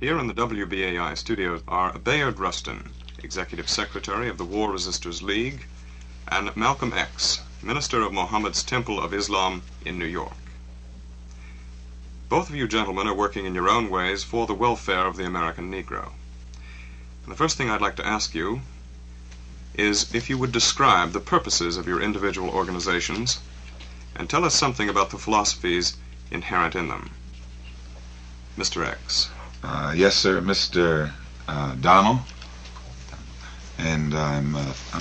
Here in the WBAI studios are Bayard Rustin, Executive Secretary of the War Resisters League, and Malcolm X, Minister of Mohammed's Temple of Islam in New York. Both of you gentlemen are working in your own ways for the welfare of the American Negro. And the first thing I'd like to ask you is if you would describe the purposes of your individual organizations and tell us something about the philosophies inherent in them. Mr. X. Yes, sir, Mr. Donald. And I'm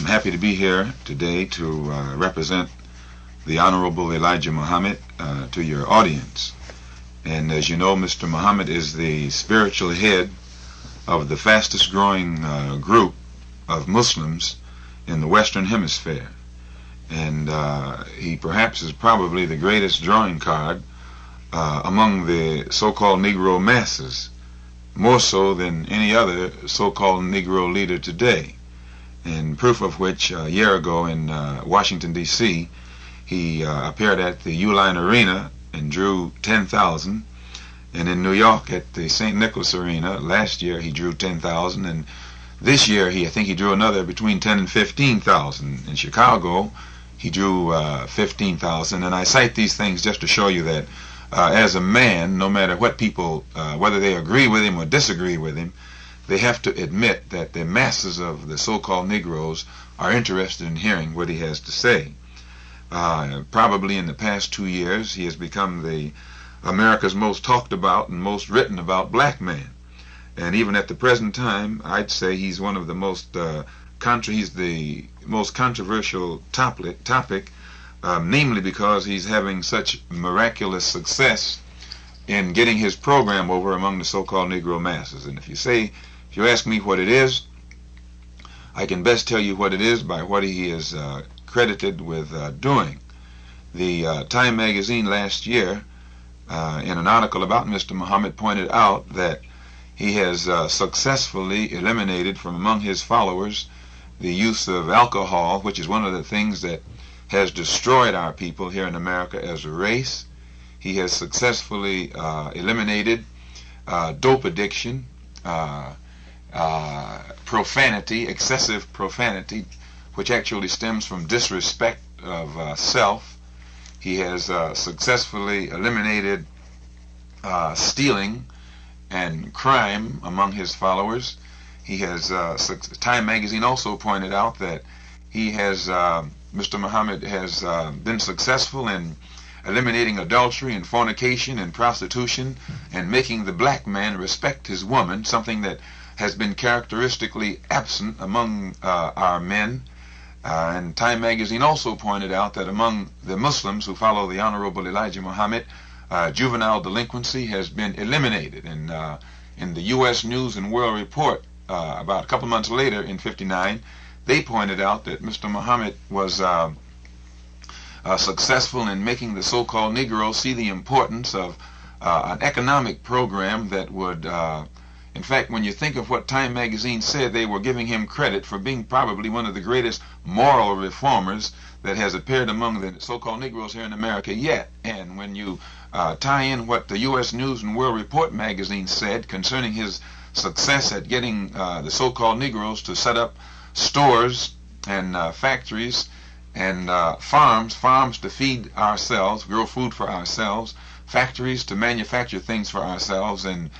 happy to be here today to represent the Honorable Elijah Muhammad to your audience. And as you know, Mr. Muhammad is the spiritual head of the fastest growing group of Muslims in the Western Hemisphere. And he perhaps is probably the greatest drawing card among the so-called Negro masses, more so than any other so-called Negro leader today. And proof of which, a year ago in Washington, D.C., he appeared at the Uline Arena and drew 10,000. And in New York at the St. Nicholas Arena, last year he drew 10,000. And this year I think he drew another between 10 and 15,000. In Chicago, he drew 15,000. And I cite these things just to show you that as a man, no matter what people, whether they agree with him or disagree with him, they have to admit that the masses of the so-called Negroes are interested in hearing what he has to say. Probably in the past 2 years, he has become the America's most talked about and most written about black man. And even at the present time, I'd say he's one of the most he's the most controversial topic, namely because he's having such miraculous success in getting his program over among the so-called Negro masses. And if you ask me what it is, I can best tell you what it is by what he is credited with doing. The Time magazine last year, in an article about Mr. Muhammad, pointed out that he has successfully eliminated from among his followers the use of alcohol, which is one of the things that has destroyed our people here in America as a race. He has successfully eliminated dope addiction, profanity, excessive profanity, which actually stems from disrespect of self. He has successfully eliminated stealing and crime among his followers. He has, Time magazine also pointed out that he has, Mr. Muhammad has been successful in eliminating adultery and fornication and prostitution and making the black man respect his woman, something that has been characteristically absent among our men. And Time magazine also pointed out that among the Muslims who follow the Honorable Elijah Muhammad, juvenile delinquency has been eliminated. And in the U.S. News and World Report, about a couple months later in '59, they pointed out that Mr. Muhammad was successful in making the so-called Negroes see the importance of an economic program that would, in fact, when you think of what Time magazine said, they were giving him credit for being probably one of the greatest moral reformers that has appeared among the so-called Negroes here in America yet. And when you tie in what the U.S. News and World Report magazine said concerning his success at getting the so-called Negroes to set up stores and factories and farms to feed ourselves, grow food for ourselves, factories to manufacture things for ourselves, and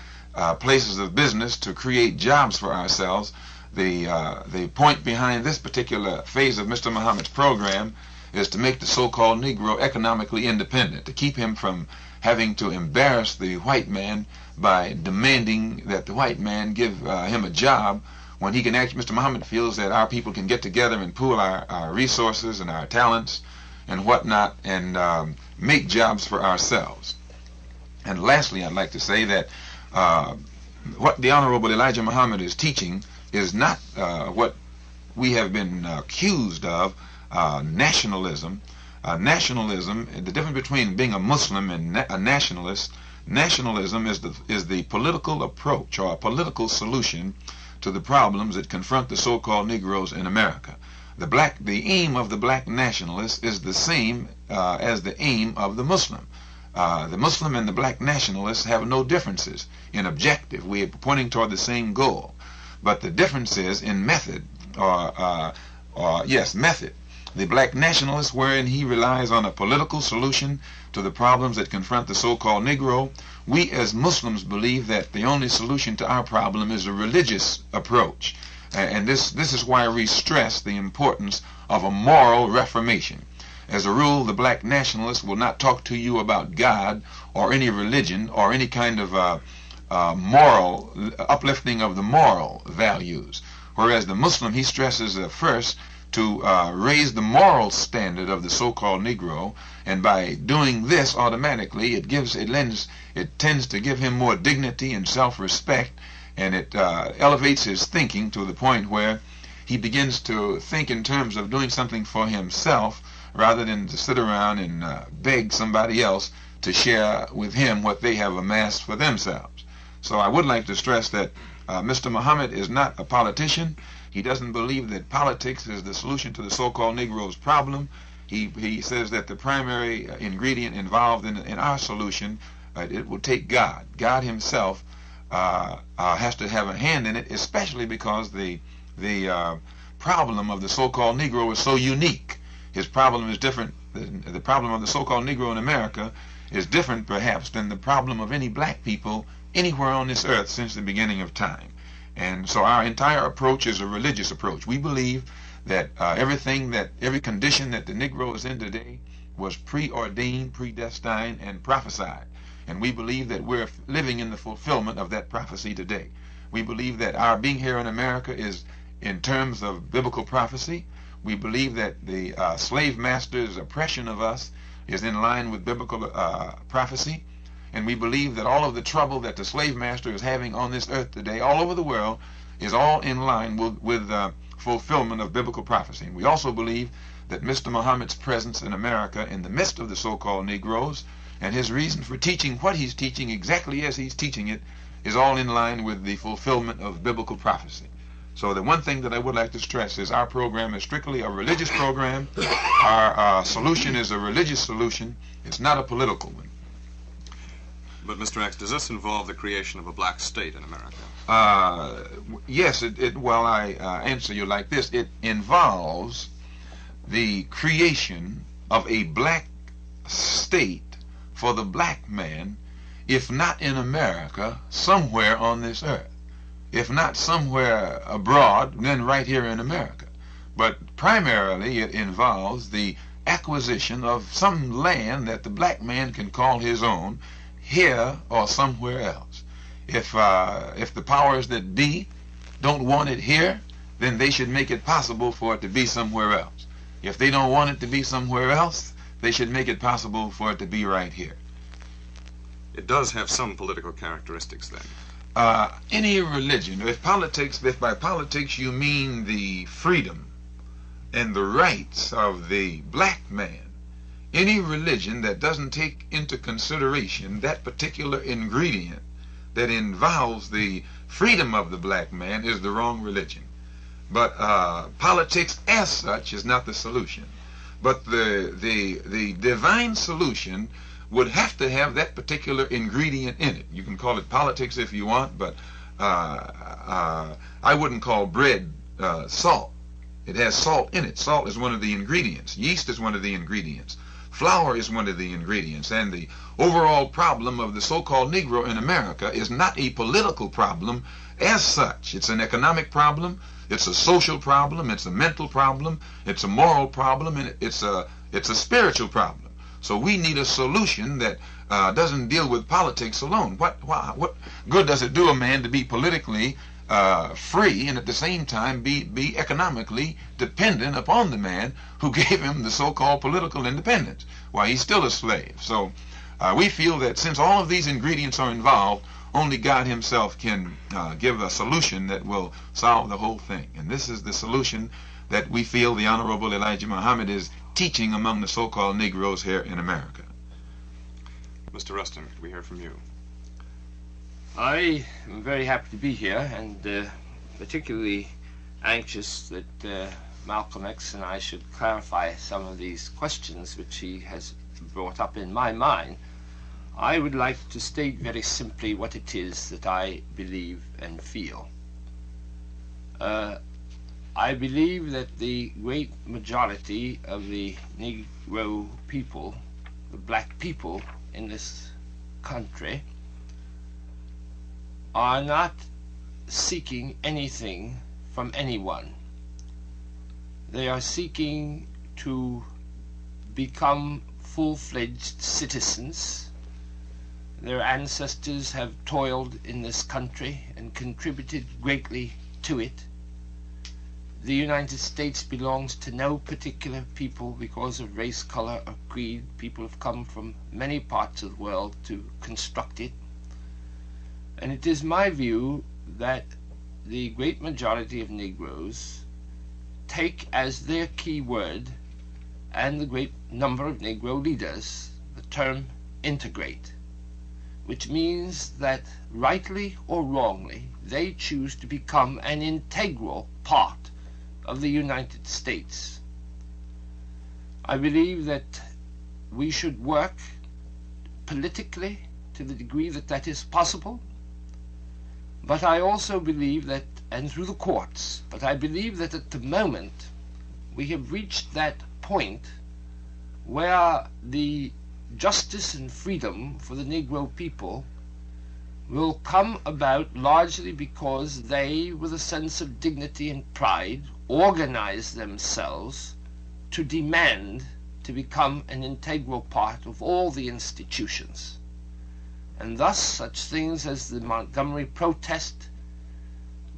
places of business to create jobs for ourselves. The point behind this particular phase of Mr. Muhammad's program is to make the so-called Negro economically independent, to keep him from having to embarrass the white man by demanding that the white man give him a job, when he can actually, Mr. Muhammad feels that our people can get together and pool our resources and our talents and whatnot and make jobs for ourselves. And lastly, I'd like to say that what the Honorable Elijah Muhammad is teaching is not what we have been accused of, nationalism. Nationalism, the difference between being a Muslim and a nationalist, nationalism is the political approach or a political solution to the problems that confront the so-called Negroes in America. The aim of the black nationalist is the same as the aim of the Muslim. The Muslim and the black nationalists have no differences in objective. We are pointing toward the same goal. But the difference is in method, method. The black nationalist, wherein he relies on a political solution to the problems that confront the so-called Negro, we as Muslims believe that the only solution to our problem is a religious approach. And this is why we stress the importance of a moral reformation. As a rule, the black nationalist will not talk to you about God or any religion or any kind of moral uplifting of the moral values. Whereas the Muslim, he stresses first to raise the moral standard of the so-called Negro, and by doing this, automatically it tends to give him more dignity and self-respect, and it elevates his thinking to the point where he begins to think in terms of doing something for himself rather than to sit around and beg somebody else to share with him what they have amassed for themselves. So I would like to stress that Mr. Muhammad is not a politician. He doesn't believe that politics is the solution to the so-called Negro's problem. He says that the primary ingredient involved in our solution, it will take God. God himself has to have a hand in it, especially because the problem of the so-called Negro is so unique. His problem is different. The problem of the so-called Negro in America is different, perhaps, than the problem of any black people anywhere on this earth since the beginning of time. And so our entire approach is a religious approach. We believe that every condition that the Negro is in today was preordained, predestined, and prophesied. And we believe that we're living in the fulfillment of that prophecy today. We believe that our being here in America is in terms of biblical prophecy. We believe that the slave master's oppression of us is in line with biblical prophecy. And we believe that all of the trouble that the slave master is having on this earth today, all over the world, is all in line with fulfillment of biblical prophecy. And we also believe that Mr. Muhammad's presence in America in the midst of the so-called Negroes and his reason for teaching what he's teaching exactly as he's teaching it is all in line with the fulfillment of biblical prophecy. So the one thing that I would like to stress is our program is strictly a religious program. Our solution is a religious solution. It's not a political one. But Mr. X, does this involve the creation of a black state in America? Yes, well, I answer you like this. It involves the creation of a black state for the black man, if not in America, somewhere on this earth. If not somewhere abroad, then right here in America. But primarily it involves the acquisition of some land that the black man can call his own, here or somewhere else. If the powers that be don't want it here, then they should make it possible for it to be somewhere else. If they don't want it to be somewhere else, they should make it possible for it to be right here. It does have some political characteristics then. Any religion, if by politics you mean the freedom and the rights of the black man, any religion that doesn't take into consideration that particular ingredient that involves the freedom of the black man is the wrong religion. But politics as such is not the solution. But the divine solution would have to have that particular ingredient in it. You can call it politics if you want, but I wouldn't call bread salt. It has salt in it. Salt is one of the ingredients. Yeast is one of the ingredients. Flour is one of the ingredients. And the overall problem of the so-called Negro in America is not a political problem as such. It's an economic problem. It's a social problem. It's a mental problem. It's a moral problem. And it's a spiritual problem. So we need a solution that doesn't deal with politics alone. What good does it do a man to be politically free and at the same time be economically dependent upon the man who gave him the so-called political independence? Why, he's still a slave. So we feel that since all of these ingredients are involved, only God himself can give a solution that will solve the whole thing. And this is the solution that we feel the Honorable Elijah Muhammad is teaching among the so-called Negroes here in America. Mr. Rustin, could we hear from you? I am very happy to be here, and particularly anxious that Malcolm X and I should clarify some of these questions which he has brought up in my mind. I would like to state very simply what it is that I believe and feel. I believe that the great majority of the Negro people, the black people in this country, are not seeking anything from anyone. They are seeking to become full-fledged citizens. Their ancestors have toiled in this country and contributed greatly to it. The United States belongs to no particular people because of race, color, or creed. People have come from many parts of the world to construct it. And it is my view that the great majority of Negroes take as their key word, and the great number of Negro leaders, the term integrate, which means that rightly or wrongly they choose to become an integral part of the United States. I believe that we should work politically to the degree that that is possible, but I also believe that, and through the courts, but I believe that at the moment we have reached that point where the justice and freedom for the Negro people will come about largely because they, with a sense of dignity and pride, organize themselves to demand to become an integral part of all the institutions. And thus such things as the Montgomery protest,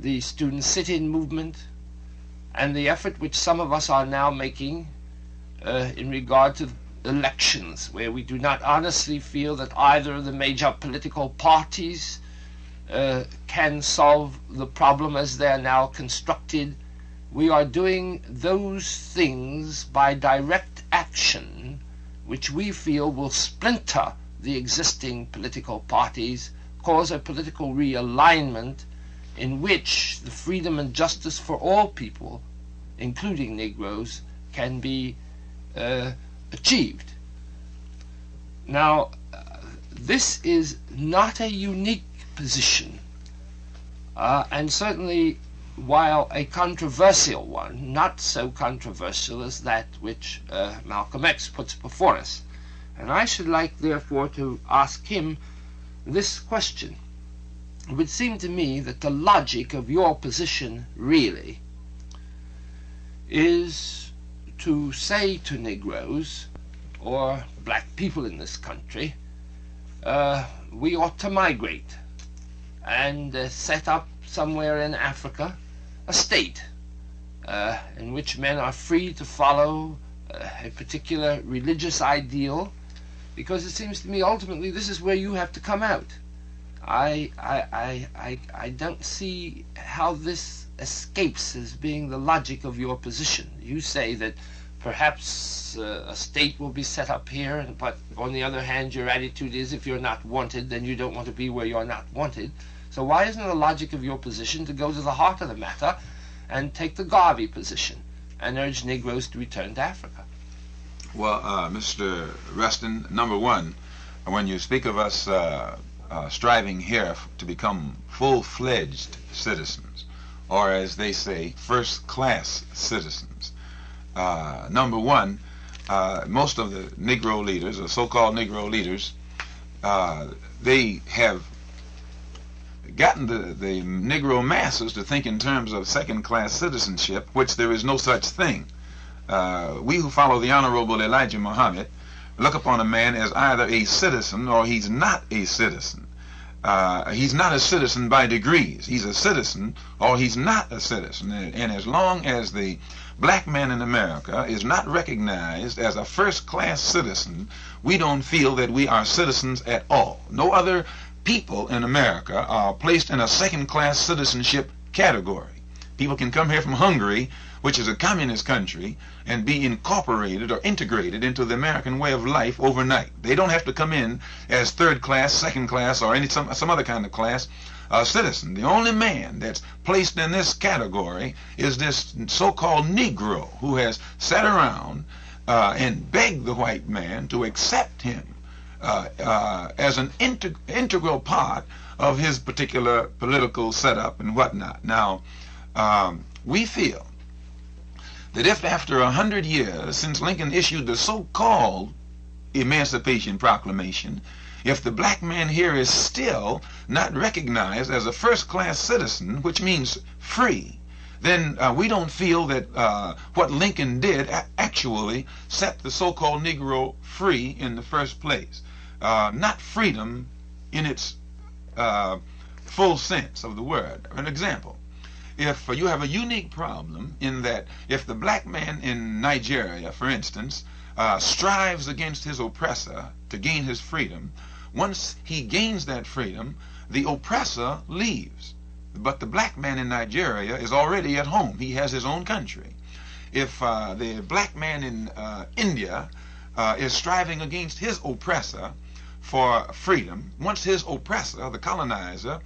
the student sit-in movement, and the effort which some of us are now making in regard to elections, where we do not honestly feel that either of the major political parties can solve the problem as they are now constructed. We are doing those things by direct action which we feel will splinter the existing political parties, cause a political realignment in which the freedom and justice for all people, including Negroes, can be achieved. Now, this is not a unique position, and certainly, while a controversial one, not so controversial as that which Malcolm X puts before us. And I should like, therefore, to ask him this question. It would seem to me that the logic of your position really is to say to Negroes, or black people in this country, we ought to migrate and set up somewhere in Africa a state in which men are free to follow a particular religious ideal, because it seems to me ultimately this is where you have to come out. I don't see how this escapes as being the logic of your position. You say that perhaps a state will be set up here, but on the other hand your attitude is if you're not wanted, then you don't want to be where you're not wanted. So why isn't the logic of your position to go to the heart of the matter and take the Garvey position and urge Negroes to return to Africa? Well, Mr. Rustin, number one, when you speak of us striving here to become full-fledged citizens, or as they say, first-class citizens, number one, most of the Negro leaders, or so-called Negro leaders, they have gotten the Negro masses to think in terms of second-class citizenship, which there is no such thing. We who follow the Honorable Elijah Muhammad look upon a man as either a citizen or he's not a citizen. He's not a citizen by degrees. He's a citizen or he's not a citizen. And as long as the black man in America is not recognized as a first-class citizen, we don't feel that we are citizens at all. No other people in America are placed in a second-class citizenship category. People can come here from Hungary, which is a communist country, and be incorporated or integrated into the American way of life overnight. They don't have to come in as third class, second class, or some other kind of class citizen. The only man that's placed in this category is this so-called Negro who has sat around and begged the white man to accept him as an integral part of his particular political setup and whatnot. Now, we feel that if after 100 years since Lincoln issued the so-called Emancipation Proclamation, if the black man here is still not recognized as a first-class citizen, which means free, then we don't feel that what Lincoln did actually set the so-called Negro free in the first place. Not freedom in its full sense of the word. An example, if you have a unique problem in that if the black man in Nigeria, for instance, strives against his oppressor to gain his freedom, once he gains that freedom, the oppressor leaves. But the black man in Nigeria is already at home. He has his own country. If the black man in India is striving against his oppressor for freedom, once his oppressor, the colonizer,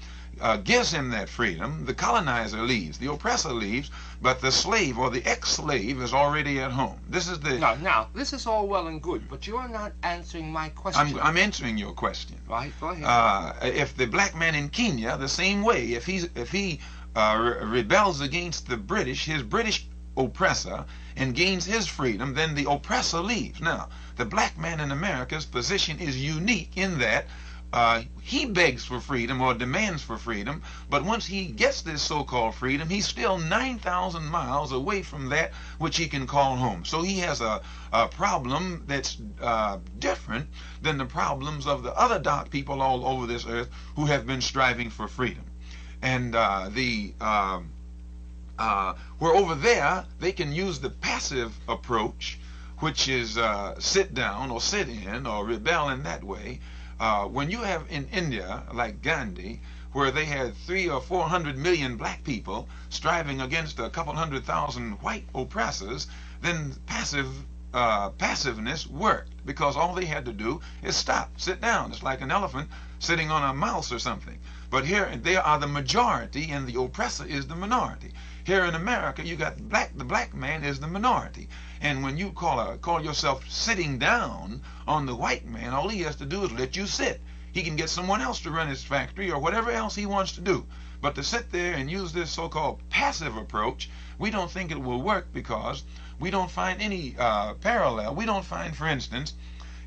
gives him that freedom, the colonizer leaves, the oppressor leaves, but the slave or the ex-slave is already at home. This is the... Now, this is all well and good, but you are not answering my question. I'm answering your question. Right, go ahead. If the black man in Kenya, the same way, if he rebels against the British, his British oppressor, and gains his freedom, then the oppressor leaves. Now, the black man in America's position is unique in that he begs for freedom or demands for freedom, but once he gets this so-called freedom, he's still 9,000 miles away from that which he can call home. So he has a problem that's different than the problems of the other dark people all over this earth who have been striving for freedom. And where over there they can use the passive approach, which is sit down or sit in or rebel in that way. When you have in India, like Gandhi, where they had 300 or 400 million black people striving against a couple 100,000 white oppressors, then passiveness worked, because all they had to do is stop, sit down. It's like an elephant sitting on a mouse or something. But here they are the majority and the oppressor is the minority. Here in America, you got the black man is the minority. And when you call yourself sitting down on the white man, all he has to do is let you sit. He can get someone else to run his factory or whatever else he wants to do. But to sit there and use this so-called passive approach, we don't think it will work, because we don't find any parallel. We don't find, for instance,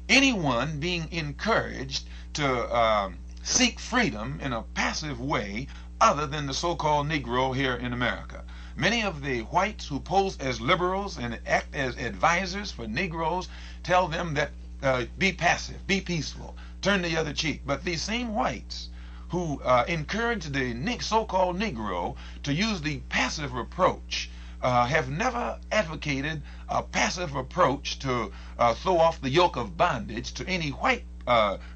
anyone being encouraged to seek freedom in a passive way other than the so-called Negro here in America. Many of the whites who pose as liberals and act as advisors for Negroes tell them that be passive, be peaceful, turn the other cheek. But these same whites who encourage the so-called Negro to use the passive approach have never advocated a passive approach to throw off the yoke of bondage to any white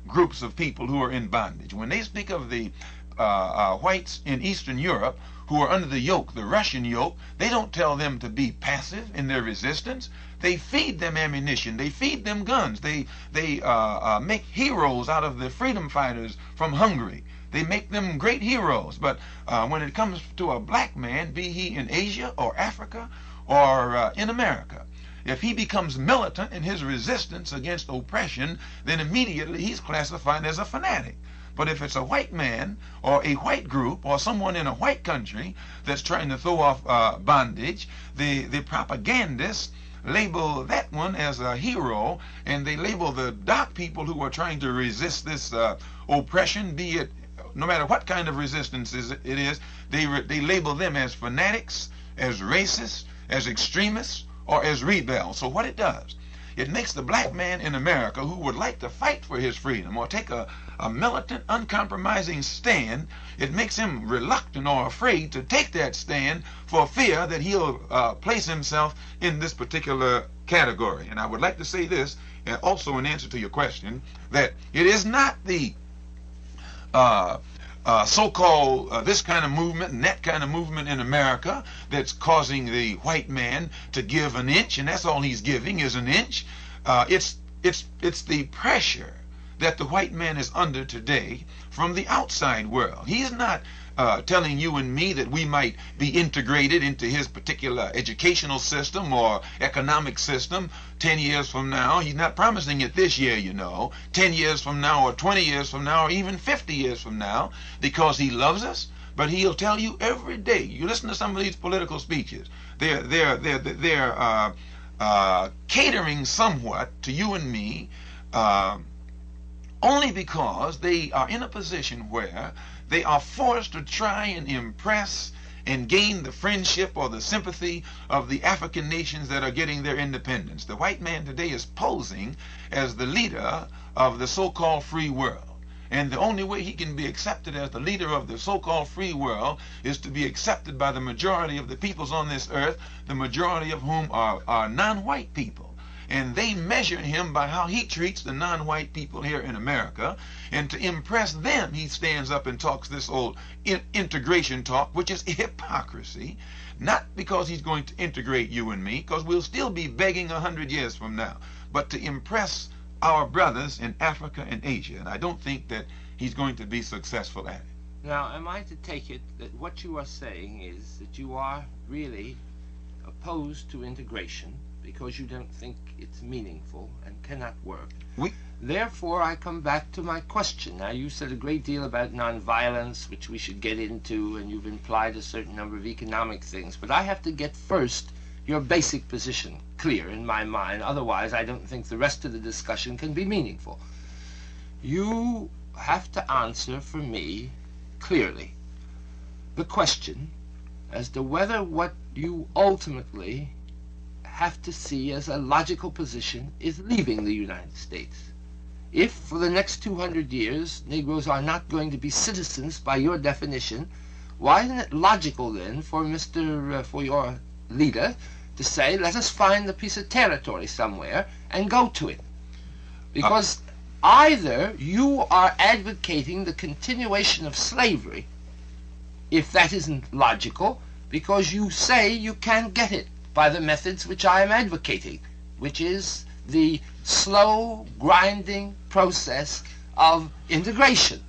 groups of people who are in bondage. When they speak of the whites in Eastern Europe who are under the yoke, the Russian yoke, they don't tell them to be passive in their resistance. They feed them ammunition. They feed them guns. They make heroes out of the freedom fighters from Hungary. They make them great heroes. But when it comes to a black man, be he in Asia or Africa or in America, if he becomes militant in his resistance against oppression, then immediately he's classified as a fanatic. But if it's a white man or a white group or someone in a white country that's trying to throw off bondage, the propagandists label that one as a hero, and they label the dark people who are trying to resist this oppression, be it no matter what kind of resistance it is, they label them as fanatics, as racists, as extremists, or as rebels. So what it does, it makes the black man in America who would like to fight for his freedom or take a militant, uncompromising stand, it makes him reluctant or afraid to take that stand for fear that he'll place himself in this particular category. And I would like to say this, also in answer to your question, that it is not the so-called this kind of movement and that kind of movement in America that's causing the white man to give an inch, and that's all he's giving is an inch. It's the pressure that the white man is under today from the outside world. He's not telling you and me that we might be integrated into his particular educational system or economic system 10 years from now. He's not promising it this year, 10 years from now or 20 years from now or even 50 years from now, because he loves us. But he'll tell you every day. You listen to some of these political speeches. They're catering somewhat to you and me, only because they are in a position where they are forced to try and impress and gain the friendship or the sympathy of the African nations that are getting their independence. The white man today is posing as the leader of the so-called free world. And the only way he can be accepted as the leader of the so-called free world is to be accepted by the majority of the peoples on this earth, the majority of whom are non-white people. And they measure him by how he treats the non-white people here in America. And to impress them, he stands up and talks this old integration talk, which is hypocrisy. Not because he's going to integrate you and me, because we'll still be begging 100 years from now, but to impress our brothers in Africa and Asia. And I don't think that he's going to be successful at it. Now, am I to take it that what you are saying is that you are really opposed to integration because you don't think it's meaningful and cannot work? Therefore, I come back to my question. Now, you said a great deal about nonviolence, which we should get into, and you've implied a certain number of economic things. But I have to get first your basic position clear in my mind. Otherwise, I don't think the rest of the discussion can be meaningful. You have to answer for me clearly the question as to whether what you ultimately have to see as a logical position is leaving the United States. If for the next 200 years Negroes are not going to be citizens by your definition, why isn't it logical then for your leader to say, let us find a piece of territory somewhere and go to it? Because either you are advocating the continuation of slavery, if that isn't logical, because you say you can't get it by the methods which I am advocating, which is the slow, grinding process of integration.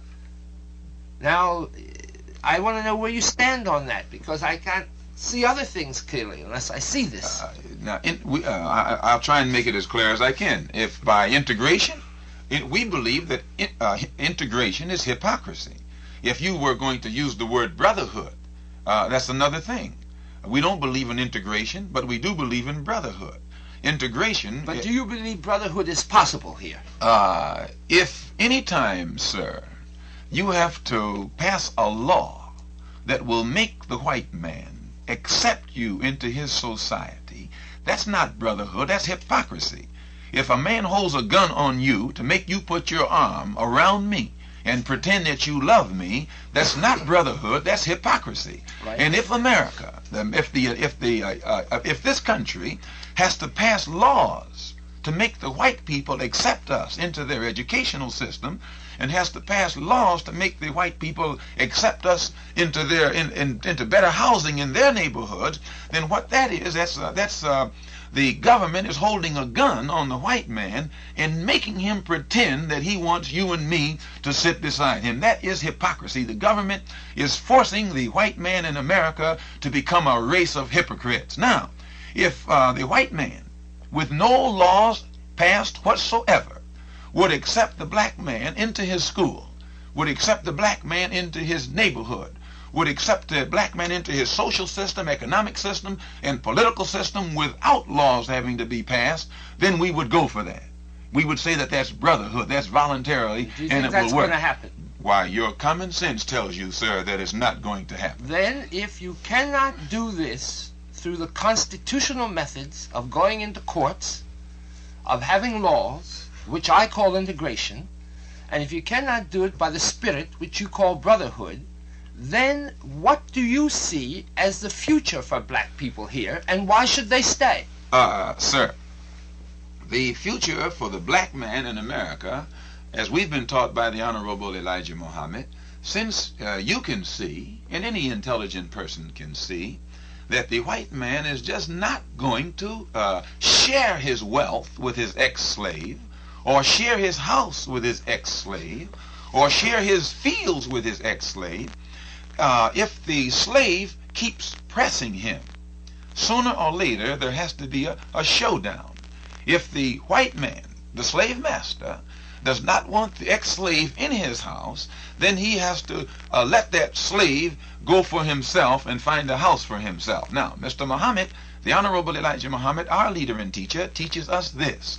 Now, I want to know where you stand on that, because I can't see other things clearly unless I see this. I'll try and make it as clear as I can. If by integration, we believe that integration is hypocrisy. If you were going to use the word brotherhood, that's another thing. We don't believe in integration, but we do believe in brotherhood. Integration... But do you believe brotherhood is possible here? If any time, sir, you have to pass a law that will make the white man accept you into his society, that's not brotherhood, that's hypocrisy. If a man holds a gun on you to make you put your arm around me and pretend that you love me, that's not brotherhood, that's hypocrisy. Right. And if America, if this country has to pass laws to make the white people accept us into their educational system, and has to pass laws to make the white people accept us into their into better housing in their neighborhoods, then what that is, that's the government is holding a gun on the white man and making him pretend that he wants you and me to sit beside him. That is hypocrisy. The government is forcing the white man in America to become a race of hypocrites. Now, if the white man, with no laws passed whatsoever, would accept the black man into his school, would accept the black man into his neighborhood, would accept the black man into his social system, economic system, and political system without laws having to be passed, then we would go for that. We would say that that's brotherhood, that's voluntarily, and it will work. Do you think that's going to happen? Why, your common sense tells you, sir, that it's not going to happen. Then, if you cannot do this through the constitutional methods of going into courts, of having laws, which I call integration, and if you cannot do it by the spirit which you call brotherhood, then what do you see as the future for black people here, and why should they stay? Sir, the future for the black man in America, as we've been taught by the Honorable Elijah Muhammad, since you can see, and any intelligent person can see, that the white man is just not going to share his wealth with his ex-slave, or share his house with his ex-slave, or share his fields with his ex-slave. if the slave keeps pressing him, sooner or later there has to be a showdown. If the white man, the slave master, does not want the ex-slave in his house, then he has to let that slave go for himself and find a house for himself. Now, Mr. Muhammad, the Honorable Elijah Muhammad, our leader and teacher, teaches us this,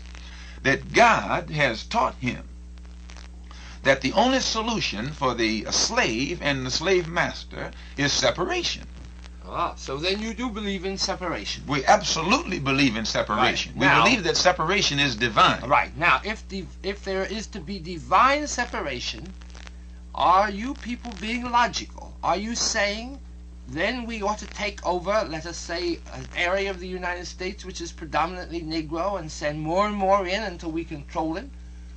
that God has taught him that the only solution for the slave and the slave master is separation. So then you do believe in separation. We absolutely believe in separation. Right. Now, we believe that separation is divine. Right. Now, if there is to be divine separation, are you people being logical? Are you saying then we ought to take over, let us say, an area of the United States which is predominantly Negro and send more and more in until we control it?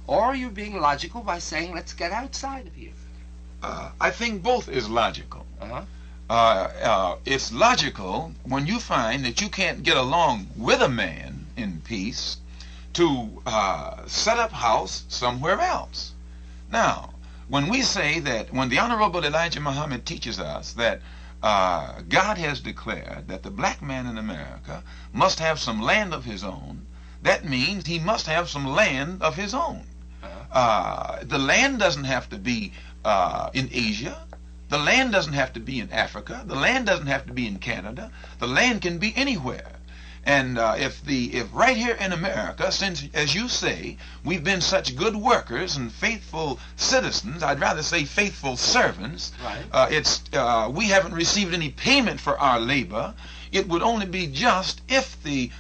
Or are you being logical by saying let's get outside of here? I think both is logical. It's logical when you find that you can't get along with a man in peace to set up house somewhere else. Now, when we say that, when the Honorable Elijah Muhammad teaches us that God has declared that the black man in America must have some land of his own, that means he must have some land of his own. The land doesn't have to be in Asia. The land doesn't have to be in Africa. The land doesn't have to be in Canada. The land can be anywhere. And if right here in America, since, as you say, we've been such good workers and faithful citizens, I'd rather say faithful servants, right. We haven't received any payment for our labor. It would only be just if the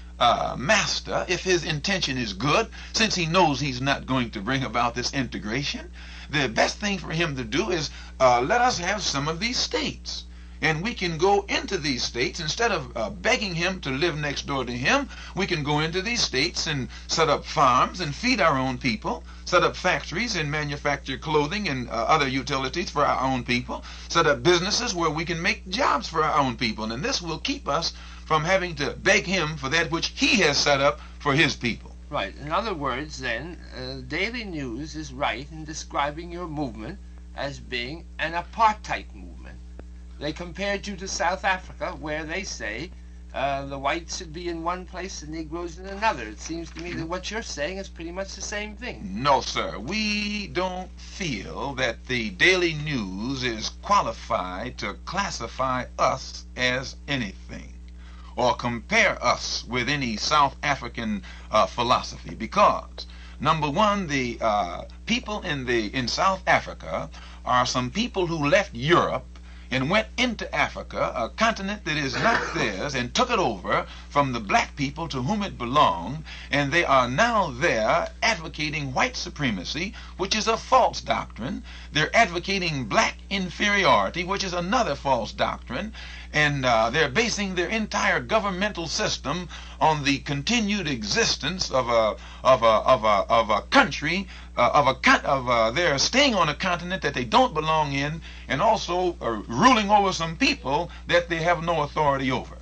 master, if his intention is good, since he knows he's not going to bring about this integration, the best thing for him to do is let us have some of these states. And we can go into these states, instead of begging him to live next door to him, we can go into these states and set up farms and feed our own people, set up factories and manufacture clothing and other utilities for our own people, set up businesses where we can make jobs for our own people. And this will keep us from having to beg him for that which he has set up for his people. Right. In other words, then, Daily News is right in describing your movement as being an apartheid movement. They compared you to South Africa, where they say the whites should be in one place, the Negroes in another. It seems to me that what you're saying is pretty much the same thing. No, sir. We don't feel that the Daily News is qualified to classify us as anything or compare us with any South African philosophy, because, number one, the people in South Africa are some people who left Europe and went into Africa, a continent that is not theirs, and took it over from the black people to whom it belonged, and they are now there advocating white supremacy, which is a false doctrine. They're advocating black inferiority, which is another false doctrine, and they're basing their entire governmental system on the continued existence of a country, they're staying on a continent that they don't belong in, and also ruling over some people that they have no authority over.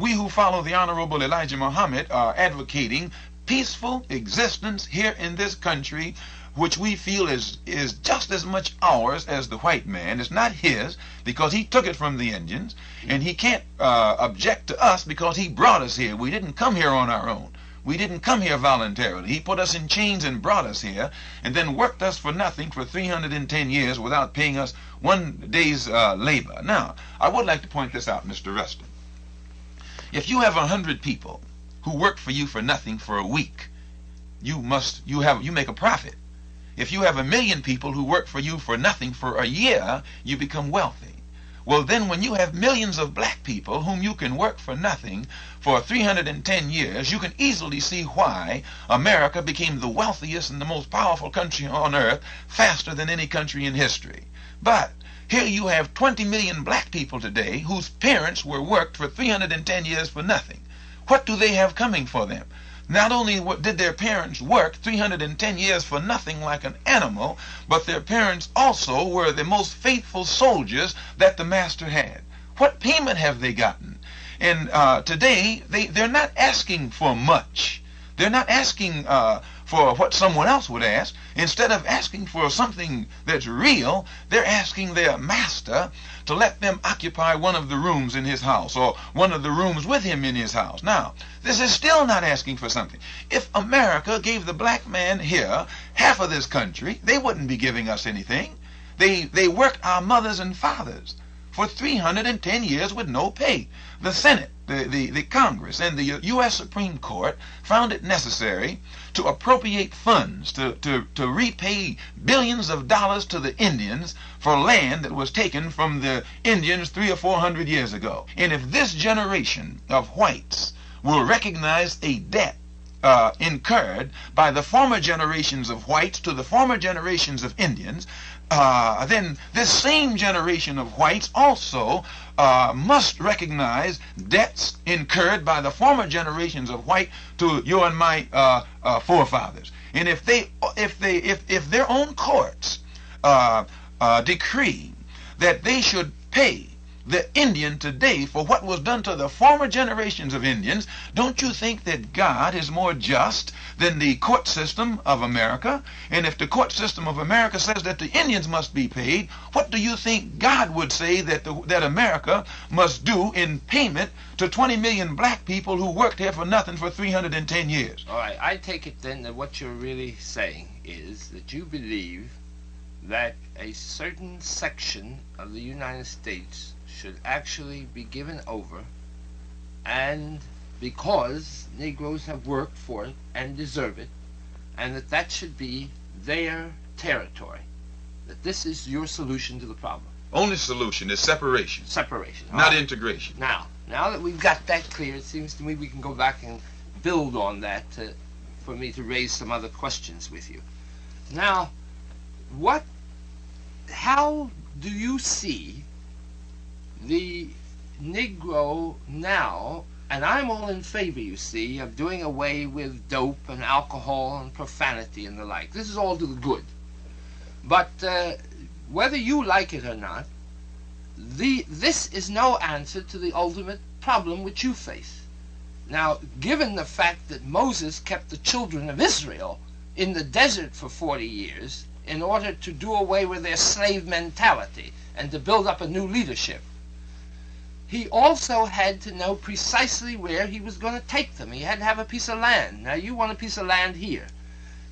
We who follow the Honorable Elijah Muhammad are advocating peaceful existence here in this country, which we feel is just as much ours as the white man. It's not his, because he took it from the Indians, and he can't object to us because he brought us here. We didn't come here on our own. We didn't come here voluntarily. He put us in chains and brought us here, and then worked us for nothing for 310 years without paying us one day's labor. Now, I would like to point this out, Mr. Rustin. If you have 100 people who work for you for nothing for a week, you make a profit. If you have 1 million people who work for you for nothing for a year, you become wealthy. Well, then when you have millions of black people whom you can work for nothing for 310 years, you can easily see why America became the wealthiest and the most powerful country on earth faster than any country in history. But here you have 20 million black people today whose parents were worked for 310 years for nothing. What do they have coming for them? Not only did their parents work 310 years for nothing like an animal, but their parents also were the most faithful soldiers that the master had. What payment have they gotten? And today, they're not asking for much. They're not asking for what someone else would ask. Instead of asking for something that's real, they're asking their master to let them occupy one of the rooms in his house, or one of the rooms with him in his house. Now, this is still not asking for something. If America gave the black man here half of this country, they wouldn't be giving us anything. They worked our mothers and fathers for 310 years with no pay. The Senate, the Congress, and the U.S. Supreme Court found it necessary to appropriate funds to repay billions of dollars to the Indians for land that was taken from the Indians 300 or 400 years ago. And if this generation of whites will recognize a debt incurred by the former generations of whites to the former generations of Indians, then this same generation of whites also must recognize debts incurred by the former generations of white to your and my forefathers. And if their own courts decree that they should pay the Indian today for what was done to the former generations of Indians, don't you think that God is more just than the court system of America? And if the court system of America says that the Indians must be paid, what do you think God would say that America must do in payment to 20 million black people who worked here for nothing for 310 years? All right, I take it then that what you're really saying is that you believe that a certain section of the United States should actually be given over, and because Negroes have worked for it and deserve it, and that should be their territory. That this is your solution to the problem. Only solution is separation. Separation. Not integration. Now that we've got that clear, it seems to me we can go back and build on that for me to raise some other questions with you. Now, how do you see the Negro now? And I'm all in favor, you see, of doing away with dope and alcohol and profanity and the like. This is all to the good. But whether you like it or not, this is no answer to the ultimate problem which you face. Now, given the fact that Moses kept the children of Israel in the desert for 40 years in order to do away with their slave mentality and to build up a new leadership, he also had to know precisely where he was going to take them. He had to have a piece of land. Now, you want a piece of land here.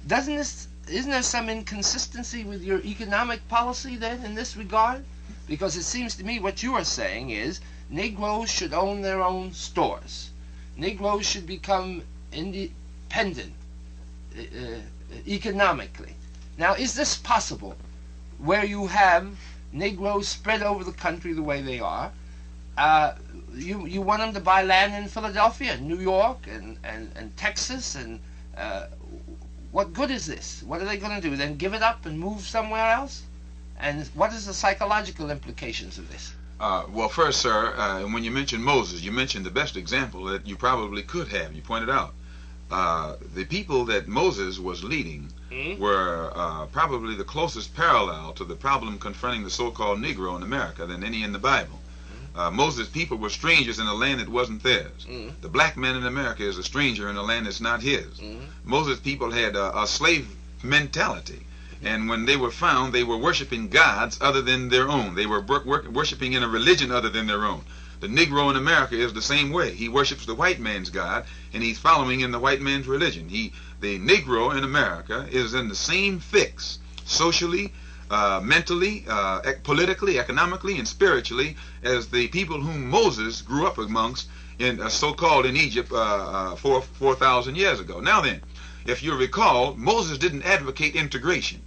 Isn't there some inconsistency with your economic policy then in this regard? Because it seems to me what you are saying is Negroes should own their own stores. Negroes should become independent economically. Now, is this possible where you have Negroes spread over the country the way they are? You want them to buy land in Philadelphia, New York, and Texas, and what good is this? What are they going to do? Then give it up and move somewhere else? And what is the psychological implications of this? Well, first, sir, when you mentioned Moses, you mentioned the best example that you probably could have. You pointed out the people that Moses was leading were probably the closest parallel to the problem confronting the so-called Negro in America than any in the Bible. Moses' people were strangers in a land that wasn't theirs. The black man in America is a stranger in a land that's not his. Moses' people had a slave mentality. And when they were found, they were worshiping gods other than their own. They were worshiping in a religion other than their own. The Negro in America is the same way. He worships the white man's God, and he's following in the white man's religion. The Negro in America is in the same fix, socially, mentally, politically, economically, and spiritually, as the people whom Moses grew up amongst, so-called in Egypt 4,000 years ago. Now then, if you recall, Moses didn't advocate integration.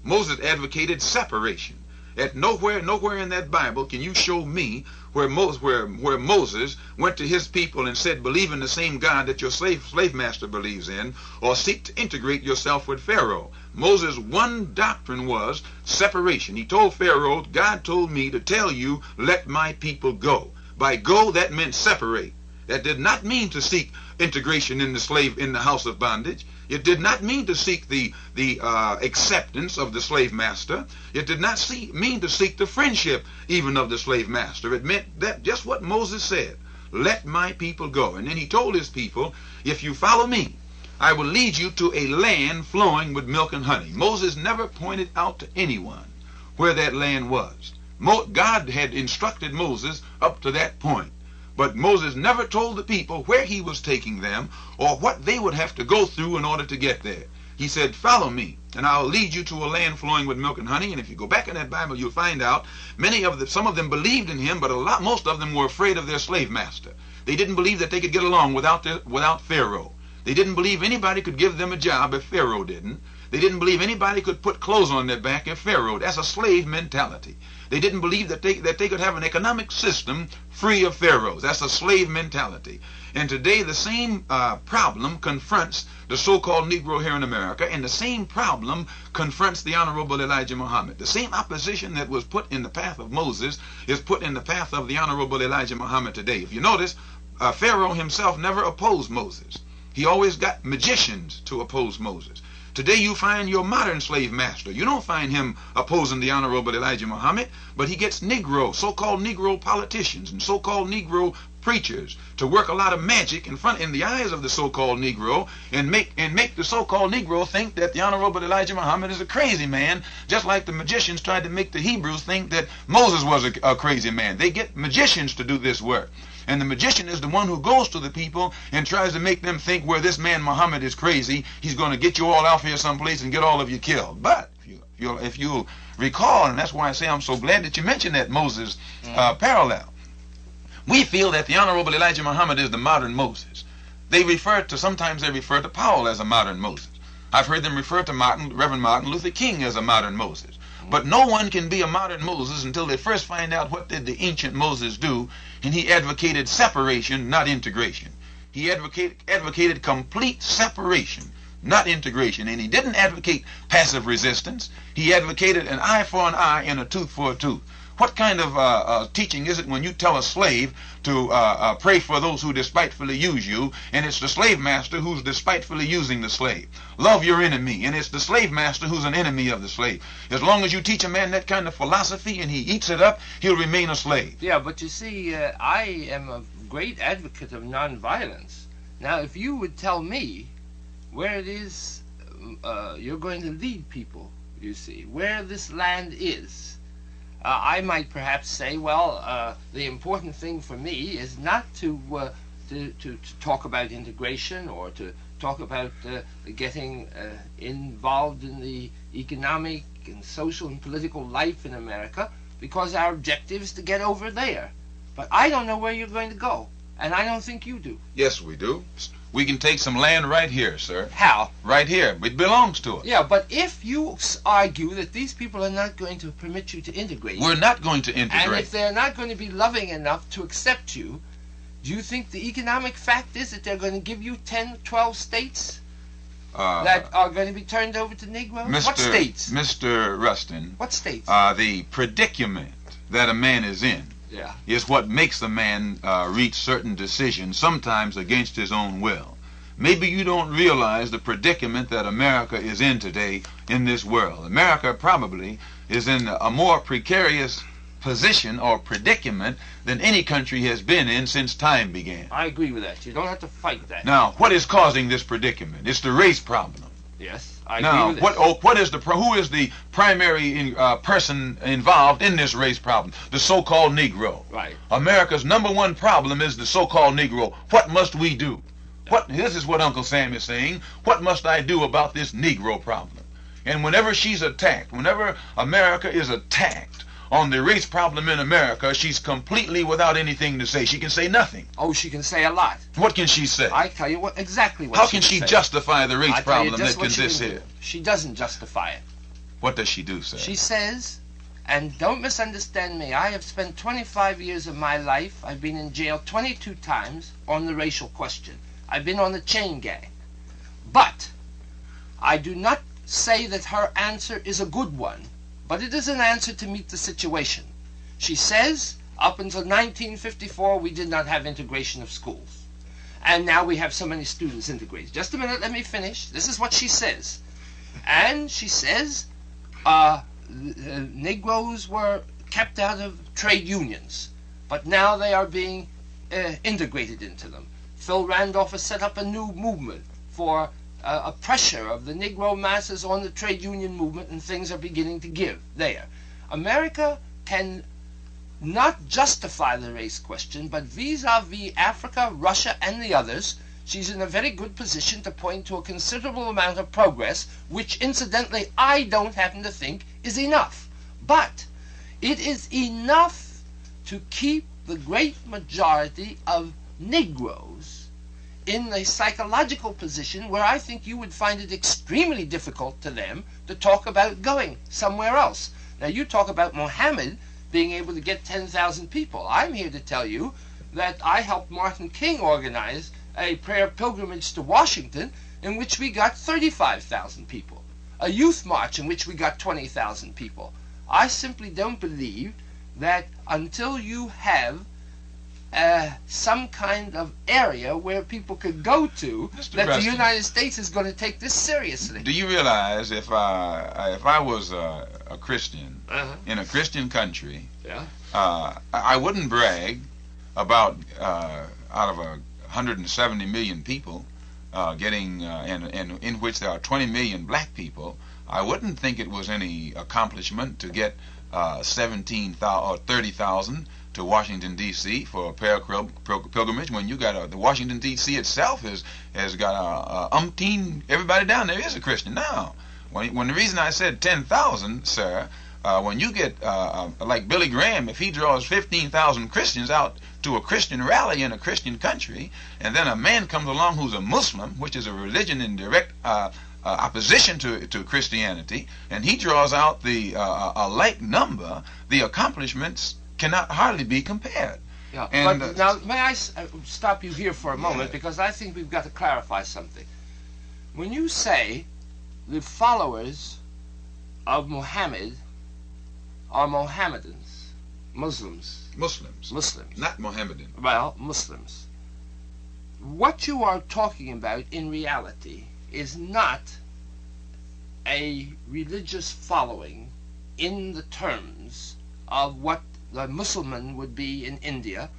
Moses advocated separation. At nowhere in that Bible can you show me where Moses went to his people and said, believe in the same God that your slave master believes in, or seek to integrate yourself with Pharaoh. Moses' one doctrine was separation. He told Pharaoh, God told me to tell you, let my people go. By go, that meant separate. That did not mean to seek integration in the house of bondage. It did not mean to seek the acceptance of the slave master. It did not mean to seek the friendship even of the slave master. It meant that just what Moses said, let my people go. And then he told his people, if you follow me, I will lead you to a land flowing with milk and honey. Moses never pointed out to anyone where that land was. God had instructed Moses up to that point, but Moses never told the people where he was taking them or what they would have to go through in order to get there. He said, follow me, and I'll lead you to a land flowing with milk and honey. And if you go back in that Bible, you'll find out some of them believed in him, but most of them were afraid of their slave master. They didn't believe that they could get along without Pharaoh. They didn't believe anybody could give them a job if Pharaoh didn't. They didn't believe anybody could put clothes on their back if Pharaoh. That's a slave mentality. They didn't believe that they could have an economic system free of pharaohs. That's a slave mentality. And today the same problem confronts the so-called Negro here in America, and the same problem confronts the Honorable Elijah Muhammad. The same opposition that was put in the path of Moses is put in the path of the Honorable Elijah Muhammad today. If you notice, Pharaoh himself never opposed Moses. He always got magicians to oppose Moses. Today you find your modern slave master. You don't find him opposing the Honorable Elijah Muhammad, but he gets so-called Negro politicians and so-called Negro preachers to work a lot of magic in the eyes of the so-called Negro and make the so-called Negro think that the Honorable Elijah Muhammad is a crazy man, just like the magicians tried to make the Hebrews think that Moses was a crazy man. They get magicians to do this work. And the magician is the one who goes to the people and tries to make them think where this man Muhammad is crazy, he's going to get you all out here someplace and get all of you killed. But if you'll recall, and that's why I say I'm so glad that you mentioned that Moses parallel, we feel that the Honorable Elijah Muhammad is the modern Moses. Sometimes they refer to Powell as a modern Moses. I've heard them refer to Reverend Martin Luther King as a modern Moses. But no one can be a modern Moses until they first find out what did the ancient Moses do, and he advocated separation, not integration. He advocated complete separation, not integration, and he didn't advocate passive resistance. He advocated an eye for an eye and a tooth for a tooth. What kind of teaching is it when you tell a slave to pray for those who despitefully use you, and it's the slave master who's despitefully using the slave? Love your enemy, and it's the slave master who's an enemy of the slave. As long as you teach a man that kind of philosophy and he eats it up, he'll remain a slave. Yeah, but you see, I am a great advocate of nonviolence. Now, if you would tell me where it is you're going to lead people, you see, where this land is, I might perhaps say, well, the important thing for me is not to talk about integration or to talk about getting involved in the economic and social and political life in America, because our objective is to get over there. But I don't know where you're going to go, and I don't think you do. Yes, we do. We can take some land right here, sir. How? Right here. It belongs to us. Yeah, but if you argue that these people are not going to permit you to integrate... We're not going to integrate. And if they're not going to be loving enough to accept you, do you think the economic fact is that they're going to give you 10, 12 states that are going to be turned over to Negroes? What states? Mr. Rustin. What states? The predicament that a man is in is what makes the man reach certain decisions, sometimes against his own will. Maybe you don't realize the predicament that America is in today in this world. America probably is in a more precarious position or predicament than any country has been in since time began. I agree with that. You don't have to fight that. Now, what is causing this predicament? It's the race problem. Yes, I agree with that. Who is the primary person involved in this race problem? The so-called Negro. Right. America's #1 problem is the so-called Negro. What must we do? This is what Uncle Sam is saying. What must I do about this Negro problem? And whenever she's attacked, whenever America is attacked on the race problem in America, she's completely without anything to say. She can say nothing. Oh, she can say a lot. What can she say? I tell you exactly what How can she justify the race problem that exists here? She doesn't justify it. What does she do, sir? She says, and don't misunderstand me, I have spent 25 years of my life, I've been in jail 22 times on the racial question. I've been on the chain gang. But I do not say that her answer is a good one, but it is an answer to meet the situation. She says, up until 1954, we did not have integration of schools. And now we have so many students integrated. Just a minute, let me finish. This is what she says. And she says, Negroes were kept out of trade unions, but now they are being integrated into them. Phil Randolph has set up a new movement for a pressure of the Negro masses on the trade union movement, and things are beginning to give there. America can not justify the race question, but vis-a-vis Africa, Russia, and the others, she's in a very good position to point to a considerable amount of progress, which incidentally I don't happen to think is enough. But it is enough to keep the great majority of Negroes in a psychological position where I think you would find it extremely difficult to them to talk about going somewhere else. Now, you talk about Mohammed being able to get 10,000 people. I'm here to tell you that I helped Martin King organize a prayer pilgrimage to Washington in which we got 35,000 people, a youth march in which we got 20,000 people. I simply don't believe that until you have some kind of area where people could go to, that the United States is going to take this seriously. Do you realize if I was a Christian in a Christian country, I wouldn't brag about out of 170 million people getting, and in which there are 20 million black people, I wouldn't think it was any accomplishment to get 17,000 or 30,000 to Washington, D.C. for a prayer pilgrimage, when you got the Washington, D.C. itself has got umpteen, everybody down there is a Christian now. When the reason I said 10,000, sir, when you get, like Billy Graham, if he draws 15,000 Christians out to a Christian rally in a Christian country, and then a man comes along who's a Muslim, which is a religion in direct opposition to Christianity, and he draws out a like number, the accomplishments cannot hardly be compared. Yeah, and, but now may I stop you here for a moment, because I think we've got to clarify something. When you say the followers of Muhammad are Mohammedans, Muslims, not Mohammedan. Well, Muslims. What you are talking about in reality is not a religious following in the terms of what the Muslim would be in India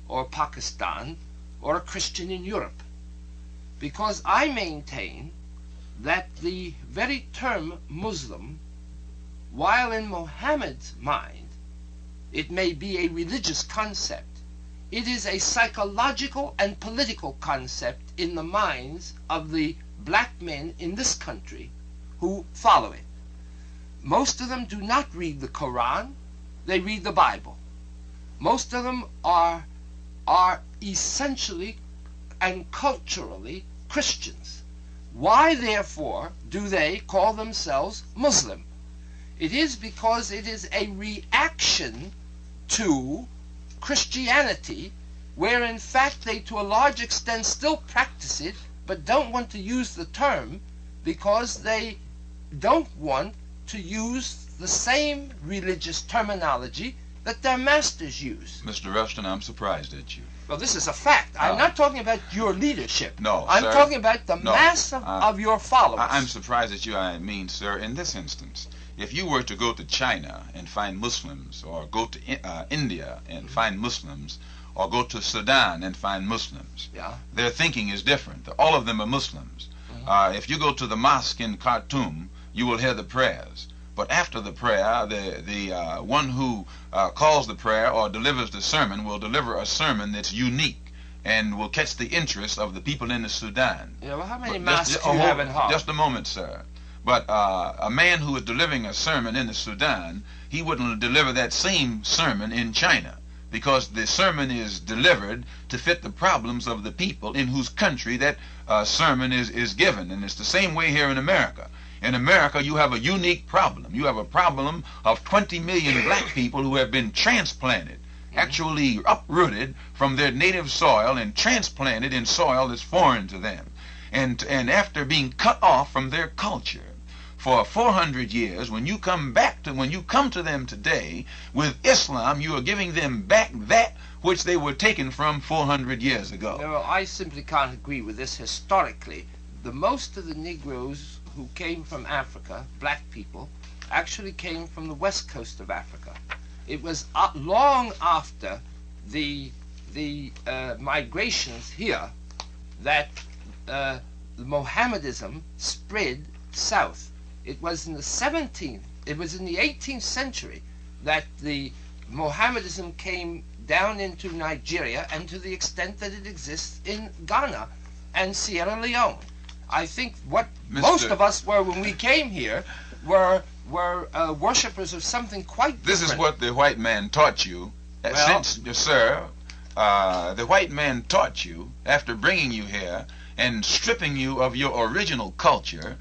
or Pakistan or a Christian in Europe. Because I maintain that the very term Muslim, while in Muhammad's mind it may be a religious concept, it is a psychological and political concept in the minds of the black men in this country who follow it. Most of them do not read the Quran, they read the Bible. Most of them are essentially and culturally Christians. Why, therefore, do they call themselves Muslim? It is because it is a reaction to Christianity, where in fact they to a large extent still practice it, but don't want to use the term because they don't want to use the same religious terminology that their masters use. Mr. Rustin, I'm surprised at you. Well, this is a fact. I'm not talking about your leadership. No, I'm sir, talking about the mass of your followers. I'm surprised at you. I mean, sir, in this instance, if you were to go to China and find Muslims, or go to India and find Muslims, or go to Sudan and find Muslims, their thinking is different. All of them are Muslims. If you go to the mosque in Khartoum, you will hear the prayers. But after the prayer, the one who calls the prayer or delivers the sermon will deliver a sermon that's unique and will catch the interest of the people in the Sudan. Yeah, well, how many mosques do you have in Harlem? Just a moment, sir. But a man who is delivering a sermon in the Sudan, he wouldn't deliver that same sermon in China, because the sermon is delivered to fit the problems of the people in whose country that sermon is given. And it's the same way here in America. In America, you have a unique problem. You have a problem of 20 million black people who have been transplanted, actually uprooted from their native soil and transplanted in soil that's foreign to them. And after being cut off from their culture for 400 years, when you come to them today with Islam, you are giving them back that which they were taken from 400 years ago. No, I simply can't agree with this. Historically, most of the Negroes who came from Africa, black people, actually came from the west coast of Africa. It was long after the migrations here that Mohammedanism spread south. It was in the 18th century that the Mohammedanism came down into Nigeria, and to the extent that it exists in Ghana and Sierra Leone. I think what most of us were when we came here were worshippers of something quite different. This is what the white man taught you. Sir, the white man taught you after bringing you here and stripping you of your original culture,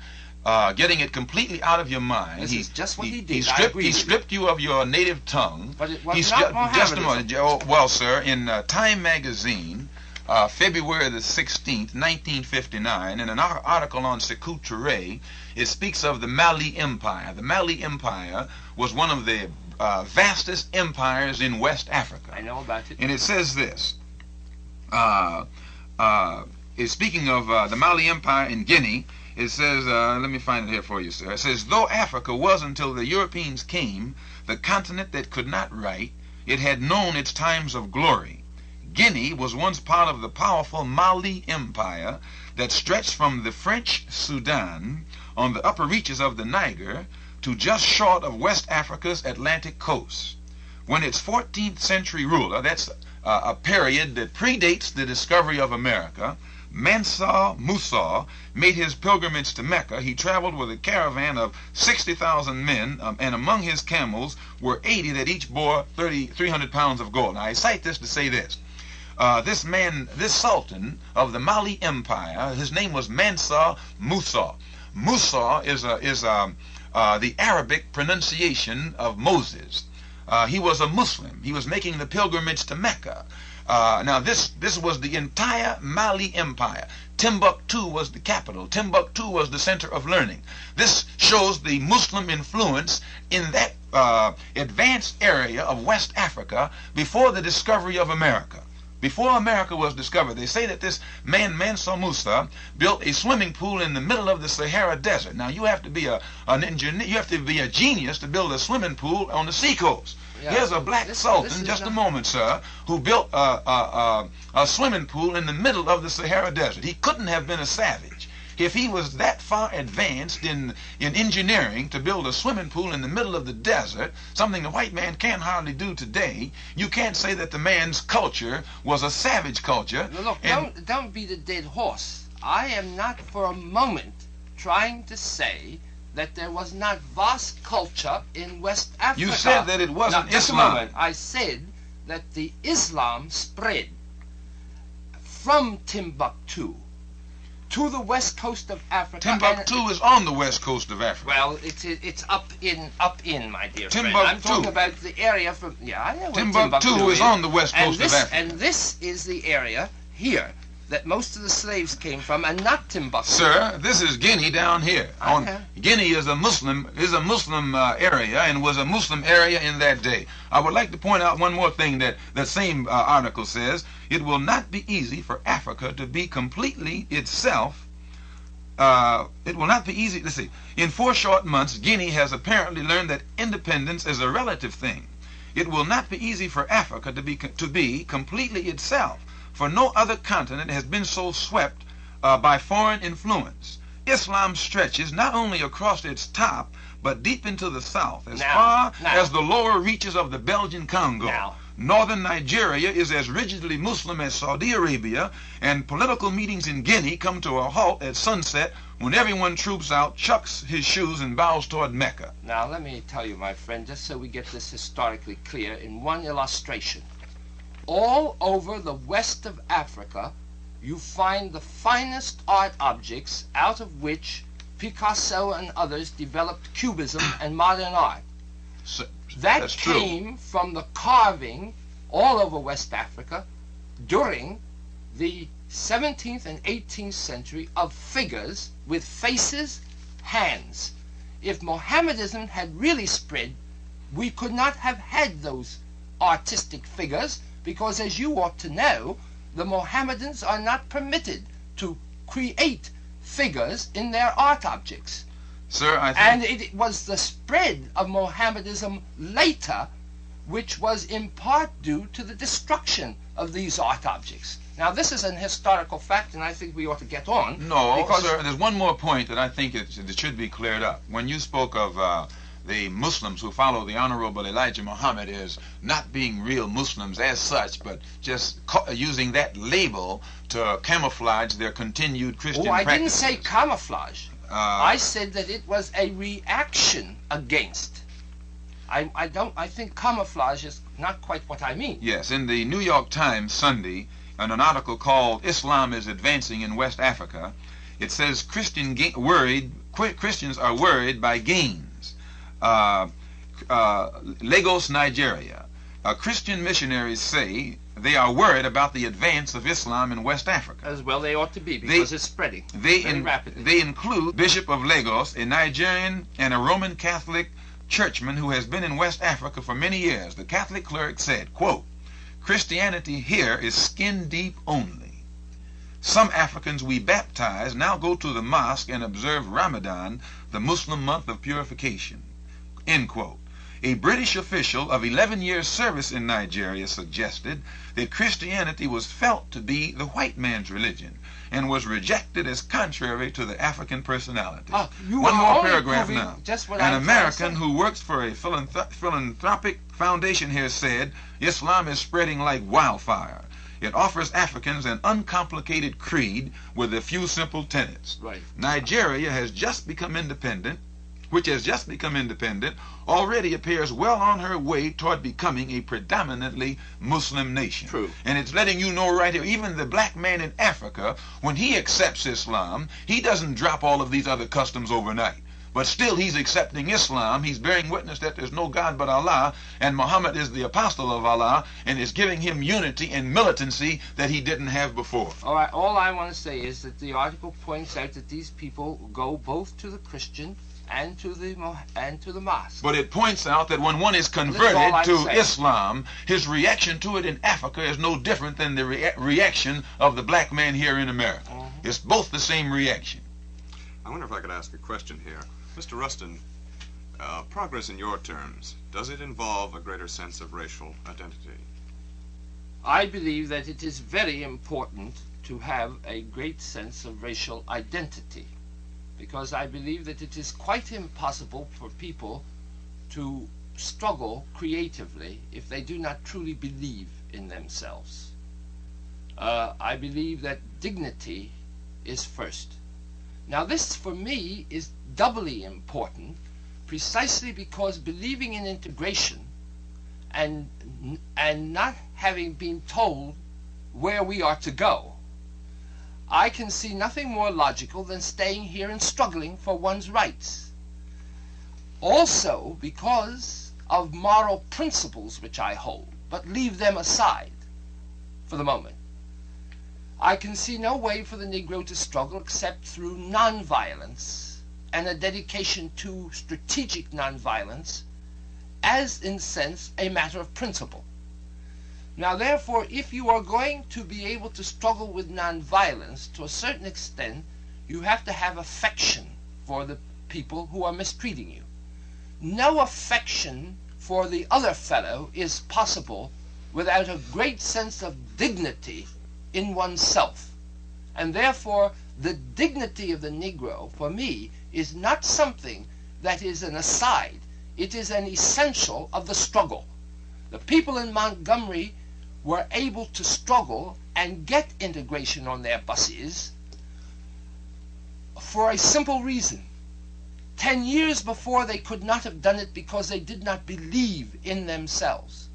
getting it completely out of your mind. This is just what he did. He stripped you of your native tongue. But it was not Mohammedanism. Just a moment. Well, sir, in Time magazine, February the 16th, 1959, in an article on Sekou Touré, it speaks of the Mali Empire. The Mali Empire was one of the vastest empires in West Africa. I know about it. And it says this. Speaking of the Mali Empire in Guinea, it says, let me find it here for you, sir. It says, though Africa was until the Europeans came the continent that could not write, it had known its times of glory. Guinea was once part of the powerful Mali Empire that stretched from the French Sudan on the upper reaches of the Niger to just short of West Africa's Atlantic coast. When its 14th century ruler, that's a period that predates the discovery of America, Mansa Musa made his pilgrimage to Mecca, he traveled with a caravan of 60,000 men, and among his camels were 80 that each bore 300 pounds of gold. Now I cite this to say this. This sultan of the Mali Empire, his name was Mansa Musa. Musa is the Arabic pronunciation of Moses. He was a Muslim. He was making the pilgrimage to Mecca. Now this was the entire Mali Empire. Timbuktu was the capital. Timbuktu was the center of learning. This shows the Muslim influence in that advanced area of West Africa before the discovery of America. Before America was discovered, they say that this man, Mansa Musa, built a swimming pool in the middle of the Sahara Desert. Now, you have to be an engineer, you have to be a genius to build a swimming pool on the seacoast. Yeah. Here's a black sultan, just a moment, sir, who built a swimming pool in the middle of the Sahara Desert. He couldn't have been a savage. If he was that far advanced in engineering to build a swimming pool in the middle of the desert, something the white man can't hardly do today, you can't say that the man's culture was a savage culture. Look, don't beat a dead horse. I am not for a moment trying to say that there was not vast culture in West Africa. You said that it wasn't Islam. Just a moment. I said that the Islam spread from Timbuktu to the west coast of Africa. Timbuktu is on the west coast of Africa. Well, it's up in, my dear friend. I'm talking about the area from. Yeah, I know what Timbuktu is on the west coast of Africa. And this is the area here that most of the slaves came from, and not Timbuktu. Sir, this is Guinea down here. Guinea is a Muslim area, and was a Muslim area in that day. I would like to point out one more thing that same article says. It will not be easy for Africa to be completely itself. It will not be easy. Let's see. In 4 short months, Guinea has apparently learned that independence is a relative thing. It will not be easy for Africa to be completely itself, for no other continent has been so swept by foreign influence. Islam stretches not only across its top, but deep into the south, as far as the lower reaches of the Belgian Congo. Northern Nigeria is as rigidly Muslim as Saudi Arabia, and political meetings in Guinea come to a halt at sunset when everyone troops out, chucks his shoes, and bows toward Mecca. Now, let me tell you, my friend, just so we get this historically clear, in one illustration. All over the west of Africa, you find the finest art objects out of which Picasso and others developed Cubism and modern art. That came from the carving all over West Africa during the 17th and 18th century of figures with faces, hands. If Mohammedanism had really spread, we could not have had those artistic figures, because, as you ought to know, the Mohammedans are not permitted to create figures in their art objects. Sir, I think... And it was the spread of Mohammedanism later which was in part due to the destruction of these art objects. Now, this is an historical fact, and I think we ought to get on. No, sir, there's one more point that I think it should be cleared up. When you spoke of the Muslims who follow the Honorable Elijah Muhammad as not being real Muslims as such, but just using that label to camouflage their continued Christian practices. I didn't say camouflage. I said that it was a reaction against. I think camouflage is not quite what I mean. Yes, in the New York Times Sunday, in an article called "Islam is Advancing in West Africa," it says Christians are worried by gains. Lagos, Nigeria. Christian missionaries say they are worried about the advance of Islam in West Africa. As well they ought to be, because it's spreading very rapidly. They include Bishop of Lagos, a Nigerian and a Roman Catholic churchman who has been in West Africa for many years. The Catholic cleric said, quote, "Christianity here is skin deep only. Some Africans we baptize now go to the mosque and observe Ramadan, the Muslim month of purification." End quote. A British official of 11 years' service in Nigeria suggested that Christianity was felt to be the white man's religion and was rejected as contrary to the African personality. One more paragraph now. An American who works for a philanthropic foundation here said, "Islam is spreading like wildfire. It offers Africans an uncomplicated creed with a few simple tenets." Right. Nigeria has just become independent, already appears well on her way toward becoming a predominantly Muslim nation. True. And it's letting you know right here, even the black man in Africa, when he accepts Islam, he doesn't drop all of these other customs overnight. But still he's accepting Islam. He's bearing witness that there's no God but Allah, and Muhammad is the apostle of Allah, and is giving him unity and militancy that he didn't have before. All right, all I want to say is that the article points out that these people go both to the Christian and to the mosque. But it points out that when one is converted to Islam, his reaction to it in Africa is no different than the reaction of the black man here in America. It's both the same reaction. I wonder if I could ask a question here. Mr. Rustin, progress in your terms, does it involve a greater sense of racial identity? I believe that it is very important to have a great sense of racial identity, because I believe that it is quite impossible for people to struggle creatively if they do not truly believe in themselves. I believe that dignity is first. Now this, for me, is doubly important, precisely because believing in integration and not having been told where we are to go, I can see nothing more logical than staying here and struggling for one's rights. Also because of moral principles which I hold, but leave them aside for the moment. I can see no way for the Negro to struggle except through nonviolence and a dedication to strategic nonviolence as, in a sense, a matter of principle. Now, therefore, if you are going to be able to struggle with nonviolence, to a certain extent, you have to have affection for the people who are mistreating you. No affection for the other fellow is possible without a great sense of dignity in oneself. And therefore, the dignity of the Negro, for me, is not something that is an aside. It is an essential of the struggle. The people in Montgomery were able to struggle and get integration on their buses for a simple reason. 10 years before, they could not have done it because they did not believe in themselves.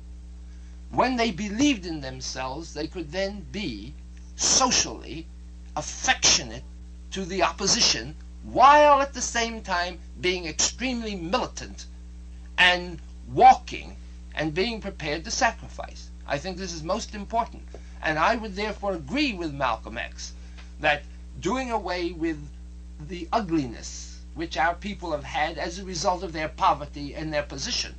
When they believed in themselves, they could then be socially affectionate to the opposition, while at the same time being extremely militant and walking and being prepared to sacrifice. I think this is most important. And I would therefore agree with Malcolm X that doing away with the ugliness which our people have had as a result of their poverty and their position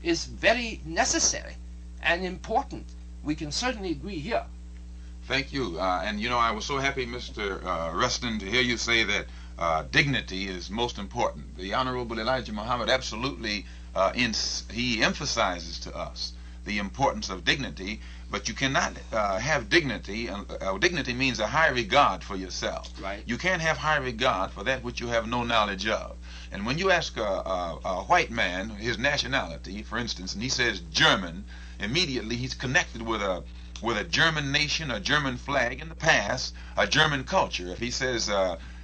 is very necessary and important. We can certainly agree here. Thank you. And you know, I was so happy, Mr. Rustin, to hear you say that dignity is most important. The Honorable Elijah Muhammad absolutely he emphasizes to us the importance of dignity, but you cannot have dignity. Dignity means a high regard for yourself. Right. You can't have high regard for that which you have no knowledge of. And when you ask a white man his nationality, for instance, and he says German, immediately he's connected with a German nation, a German flag in the past, a German culture. If he says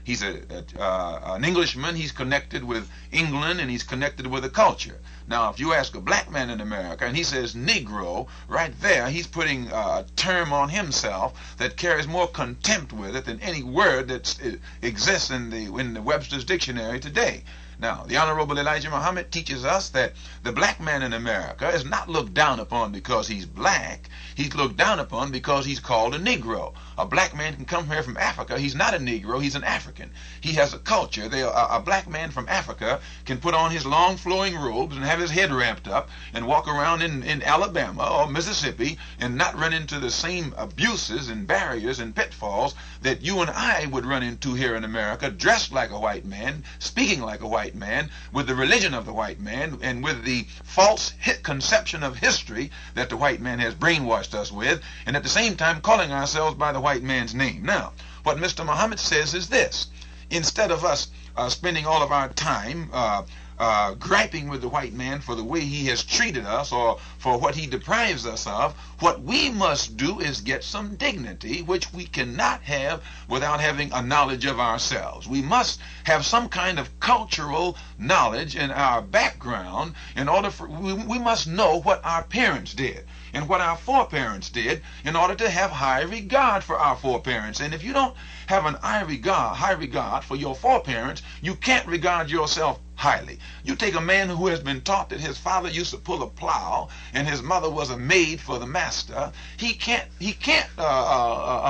he's an Englishman, he's connected with England and he's connected with a culture. Now, if you ask a black man in America and he says Negro, right there, he's putting a term on himself that carries more contempt with it than any word that exists in the Webster's dictionary today. Now, the Honorable Elijah Muhammad teaches us that the black man in America is not looked down upon because he's black. He's looked down upon because he's called a Negro. A black man can come here from Africa. He's not a Negro. He's an African. He has a culture. A black man from Africa can put on his long flowing robes and have his head ramped up and walk around in Alabama or Mississippi and not run into the same abuses and barriers and pitfalls that you and I would run into here in America, dressed like a white man, speaking like a white man, with the religion of the white man, and with the false conception of history that the white man has brainwashed us with, and at the same time calling ourselves by the white man's name. Now, what Mr. Muhammad says is this: instead of us spending all of our time griping with the white man for the way he has treated us or for what he deprives us of, what we must do is get some dignity, which we cannot have without having a knowledge of ourselves. We must have some kind of cultural knowledge in our background in order for, we must know what our parents did and what our foreparents did in order to have high regard for our foreparents. And if you don't have an high regard for your foreparents, you can't regard yourself highly. You take a man who has been taught that his father used to pull a plow and his mother was a maid for the master. He can't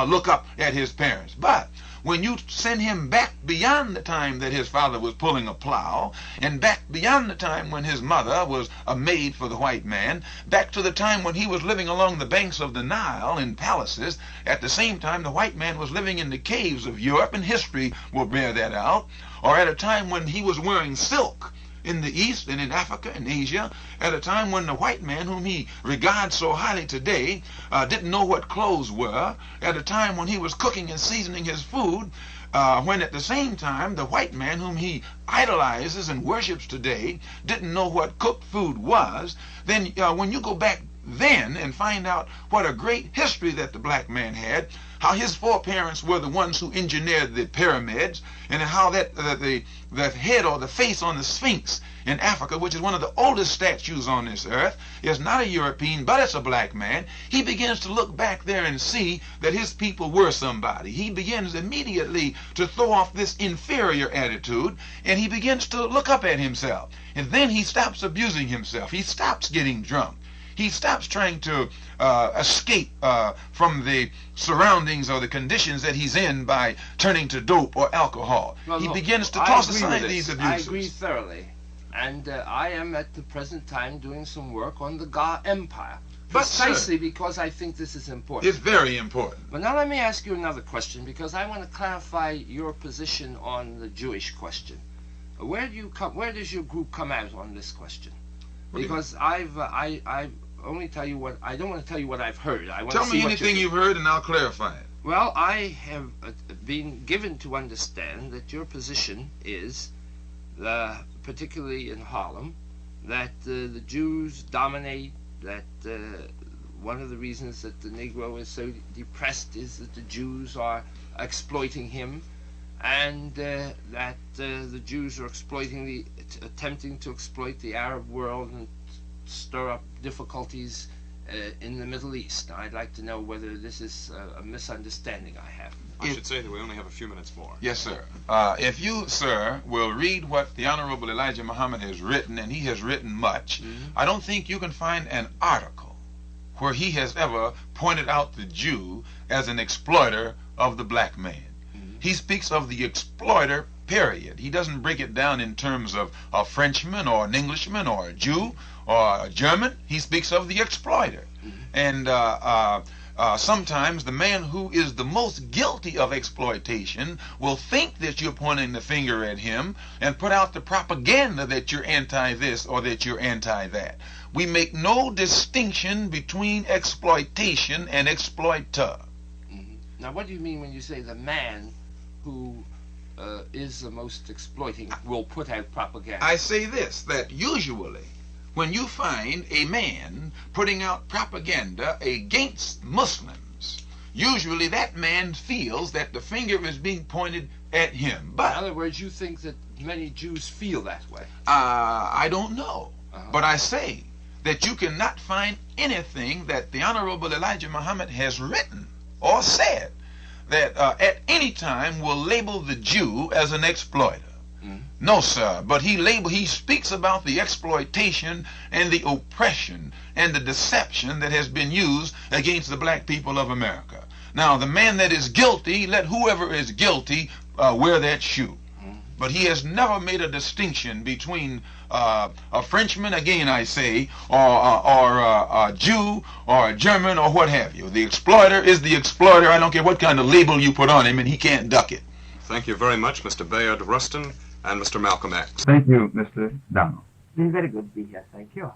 look up at his parents. But when you send him back beyond the time that his father was pulling a plow, and back beyond the time when his mother was a maid for the white man, back to the time when he was living along the banks of the Nile in palaces, at the same time the white man was living in the caves of Europe, and history will bear that out, or at a time when he was wearing silk in the East and in Africa and Asia, at a time when the white man, whom he regards so highly today, didn't know what clothes were, at a time when he was cooking and seasoning his food, when at the same time the white man, whom he idolizes and worships today, didn't know what cooked food was, then when you go back then and find out what a great history that the black man had, how his foreparents were the ones who engineered the pyramids, and how that the head or the face on the Sphinx in Africa, which is one of the oldest statues on this earth, is not a European, but it's a black man. He begins to look back there and see that his people were somebody. He begins immediately to throw off this inferior attitude, and he begins to look up at himself. And then he stops abusing himself. He stops getting drunk. He stops trying to escape from the surroundings or the conditions that he's in by turning to dope or alcohol. Well, he begins to toss aside these abuses. I agree thoroughly. And I am at the present time doing some work on the Ga Empire. Precisely because I think this is important. It's very important. But now let me ask you another question, because I want to clarify your position on the Jewish question. Where does your group come out on this question? Because I only tell you what I don't want to tell you what I've heard. I want Tell to see me anything you've heard and I'll clarify it. Well, I have been given to understand that your position is, particularly in Harlem, that the Jews dominate, that one of the reasons that the Negro is so depressed is that the Jews are exploiting him, and that the Jews are attempting to exploit the Arab world and stir up difficulties in the Middle East. Now, I'd like to know whether this is a misunderstanding I have. I should say that we only have a few minutes more. Yes, sir. If you, sir, will read what the Honorable Elijah Muhammad has written, and he has written much, I don't think you can find an article where he has ever pointed out the Jew as an exploiter of the black man. He speaks of the exploiter, period. He doesn't break it down in terms of a Frenchman or an Englishman or a Jew or a German. He speaks of the exploiter. And sometimes the man who is the most guilty of exploitation will think that you're pointing the finger at him and put out the propaganda that you're anti-this or that you're anti-that. We make no distinction between exploitation and exploiter. Mm-hmm. Now, what do you mean when you say the man who is the most exploiting will put out propaganda? I say this, that usually when you find a man putting out propaganda against Muslims, usually that man feels that the finger is being pointed at him. But in other words, you think that many Jews feel that way? I don't know. But I say that you cannot find anything that the Honorable Elijah Muhammad has written or said that at any time will label the Jew as an exploiter. No, sir, but he speaks about the exploitation and the oppression and the deception that has been used against the black people of America. Now, the man that is guilty, let whoever is guilty wear that shoe. But he has never made a distinction between a Frenchman, again I say, or a Jew or a German or what have you. The exploiter is the exploiter. I don't care what kind of label you put on him, and he can't duck it. Thank you very much, Mr. Bayard Rustin and Mr. Malcolm X. Thank you, Mr. Donald. It's been very good to be here. Thank you.